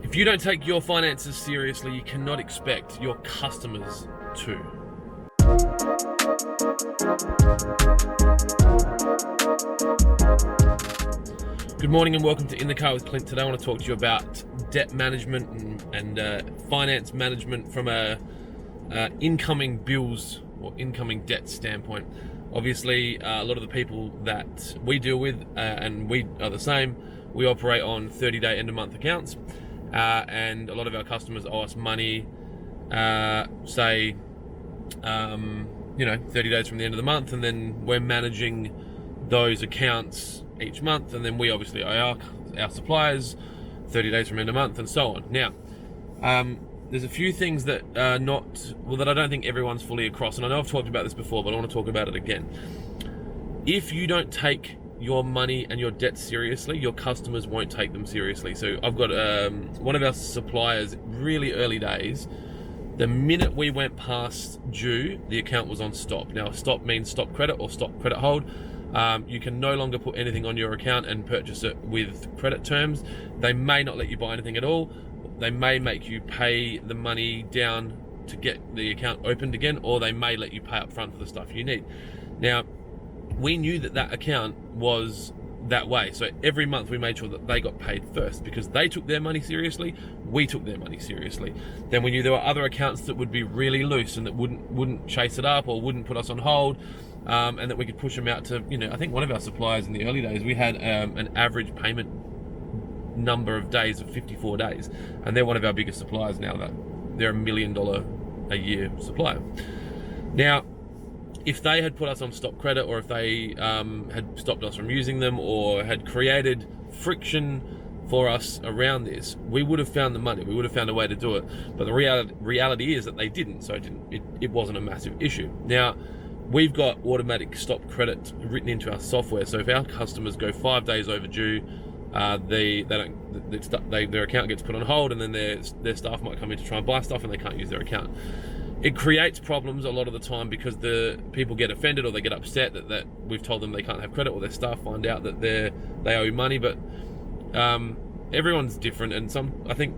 If you don't take your finances seriously, you cannot expect your customers to. Good morning and welcome to In the Car with Clint. Today I want to talk to you about debt management and finance management from a incoming bills or incoming debt standpoint. Obviously, a lot of the people that we deal with, and we are the same, we operate on 30-day end-of-month accounts. And a lot of our customers owe us money, say, 30 days from the end of the month, and then we're managing those accounts each month, and then we obviously owe our suppliers 30 days from end of month, and so on. Now, there's a few things that are that I don't think everyone's fully across, and I know I've talked about this before, but I want to talk about it again. If you don't take your money and your debt seriously, your customers won't take them seriously. So I've got one of our suppliers, really early days, the minute we went past due, the account was on stop. Now, stop means stop credit or stop credit hold. You can no longer put anything on your account and purchase it with credit terms. They may not let you buy anything at all. They may make you pay the money down to get the account opened again, or they may let you pay up front for the stuff you need. Now, we knew that account was that way, so every month we made sure that they got paid first, because they took their money seriously, we took their money seriously. Then we knew there were other accounts that would be really loose and that wouldn't chase it up or wouldn't put us on hold, and that we could push them out to, I think one of our suppliers in the early days, we had an average payment number of days of 54 days, and they're one of our biggest suppliers now. That they're $1 million a year supplier. Now, if they had put us on stop credit, or if they had stopped us from using them, or had created friction for us around this, we would have found the money. We would have found a way to do it. But the reality is that they didn't, so it wasn't a massive issue. Now, we've got automatic stop credit written into our software, so if our customers go 5 days overdue, their account gets put on hold, and then their staff might come in to try and buy stuff, and they can't use their account. It creates problems a lot of the time because the people get offended or they get upset that we've told them they can't have credit, or their staff find out that they owe money. But everyone's different, and I think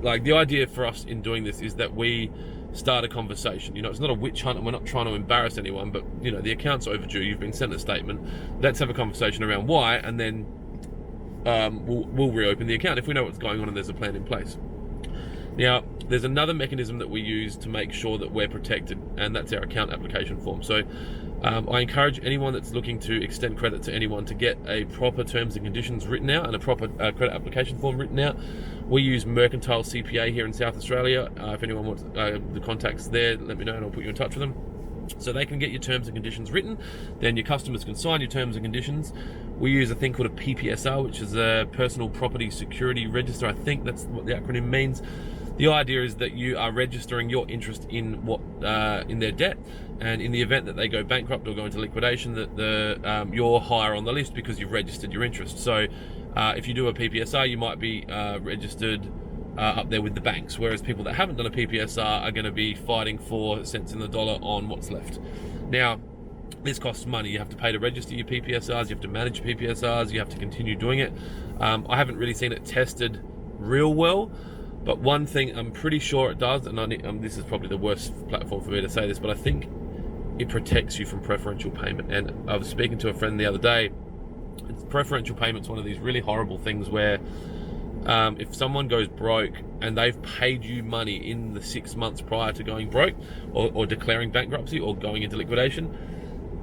like the idea for us in doing this is that we start a conversation. It's not a witch hunt, and we're not trying to embarrass anyone, but the account's overdue, you've been sent a statement, let's have a conversation around why, and then we'll reopen the account if we know what's going on and there's a plan in place. Now, there's another mechanism that we use to make sure that we're protected, and that's our account application form. So I encourage anyone that's looking to extend credit to anyone to get a proper terms and conditions written out and a proper credit application form written out. We use Mercantile CPA here in South Australia. If anyone wants the contacts there, let me know and I'll put you in touch with them. So they can get your terms and conditions written, then your customers can sign your terms and conditions. We use a thing called a PPSR, which is a Personal Property Security Register. I think that's what the acronym means. The idea is that you are registering your interest in in their debt, and in the event that they go bankrupt or go into liquidation, that you're higher on the list because you've registered your interest. So if you do a PPSR, you might be registered up there with the banks, whereas people that haven't done a PPSR are going to be fighting for cents in the dollar on what's left. Now, this costs money. You have to pay to register your PPSRs, you have to manage your PPSRs, you have to continue doing it. I haven't really seen it tested real well, but one thing I'm pretty sure it does, and this is probably the worst platform for me to say this, but I think it protects you from preferential payment. And I was speaking to a friend the other day. Preferential payment's one of these really horrible things where if someone goes broke and they've paid you money in the 6 months prior to going broke or declaring bankruptcy or going into liquidation,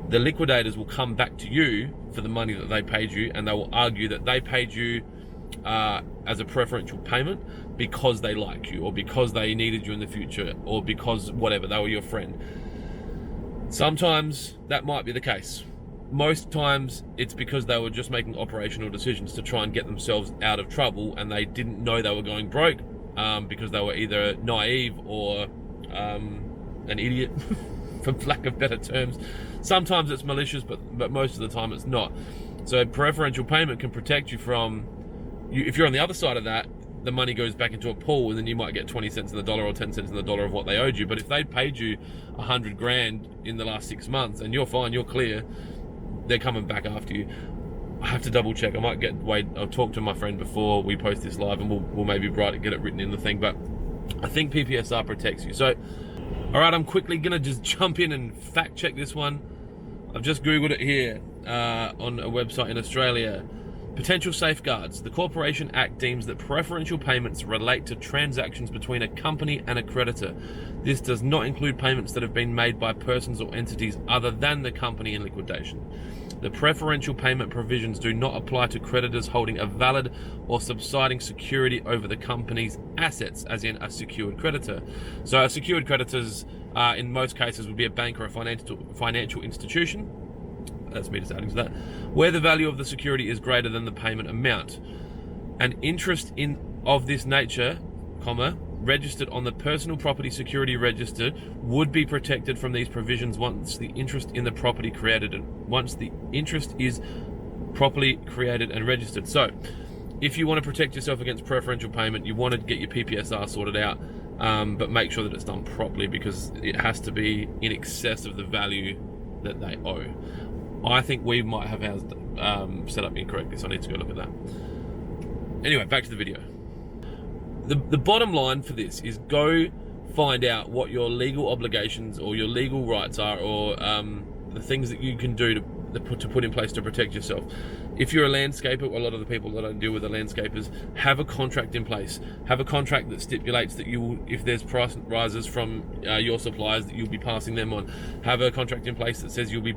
the liquidators will come back to you for the money that they paid you, and they will argue that they paid you as a preferential payment because they like you, or because they needed you in the future, or because whatever, they were your friend. Sometimes that might be the case. Most times it's because they were just making operational decisions to try and get themselves out of trouble, and they didn't know they were going broke because they were either naive or an idiot, for lack of better terms. Sometimes it's malicious, but most of the time it's not. So preferential payment can protect you from, if you're on the other side of that, the money goes back into a pool, and then you might get 20 cents in the dollar or 10 cents in the dollar of what they owed you. But if they paid you 100 grand in the last 6 months and you're fine, you're clear, they're coming back after you. I have to double check. I might I'll talk to my friend before we post this live, and we'll maybe get it written in the thing. But I think PPSR protects you. So, all right, I'm quickly gonna just jump in and fact check this one. I've just Googled it here on a website in Australia. Potential safeguards. The Corporation Act deems that preferential payments relate to transactions between a company and a creditor. This does not include payments that have been made by persons or entities other than the company in liquidation. The preferential payment provisions do not apply to creditors holding a valid or subsiding security over the company's assets, as in a secured creditor. So a secured creditors, in most cases, would be a bank or a financial institution. That's me just adding to that. Where the value of the security is greater than the payment amount. An interest of this nature, registered on the personal property security register would be protected from these provisions once the interest in the property once the interest is properly created and registered. So, if you want to protect yourself against preferential payment, you want to get your PPSR sorted out, but make sure that it's done properly, because it has to be in excess of the value that they owe. I think we might have ours set up incorrectly, so I need to go look at that. Anyway, back to the video. The bottom line for this is go find out what your legal obligations or your legal rights are, or the things that you can do to put in place to protect yourself. If you're a landscaper, a lot of the people that I deal with are landscapers, have a contract in place. Have a contract that stipulates that you will, if there's price rises from your suppliers, that you'll be passing them on. Have a contract in place that says you'll be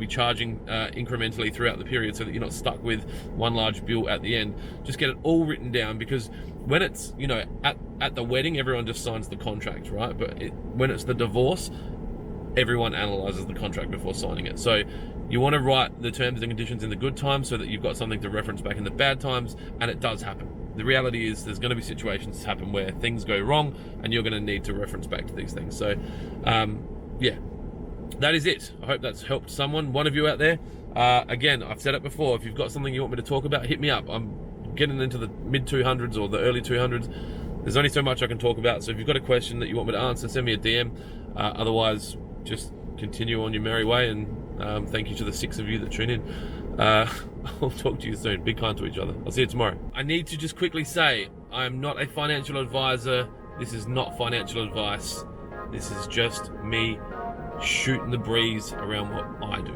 charging incrementally throughout the period, so that you're not stuck with one large bill at the end. Just get it all written down, because when it's, at the wedding, everyone just signs the contract, right? But when it's the divorce, everyone analyzes the contract before signing it. So you want to write the terms and conditions in the good times, so that you've got something to reference back in the bad times, and it does happen. The reality is there's going to be situations happen where things go wrong, and you're going to need to reference back to these things. So, yeah, that is it. I hope that's helped one of you out there. Again, I've said it before, if you've got something you want me to talk about, hit me up. I'm getting into the mid 200s or the early 200s. There's only so much I can talk about, so if you've got a question that you want me to answer, send me a DM. Otherwise, just continue on your merry way, and thank you to the 6 of you that tune in. I'll talk to you soon. Be kind to each other. I'll see you tomorrow. I need to just quickly say, I am not a financial advisor. This is not financial advice. This is just me shooting the breeze around what I do.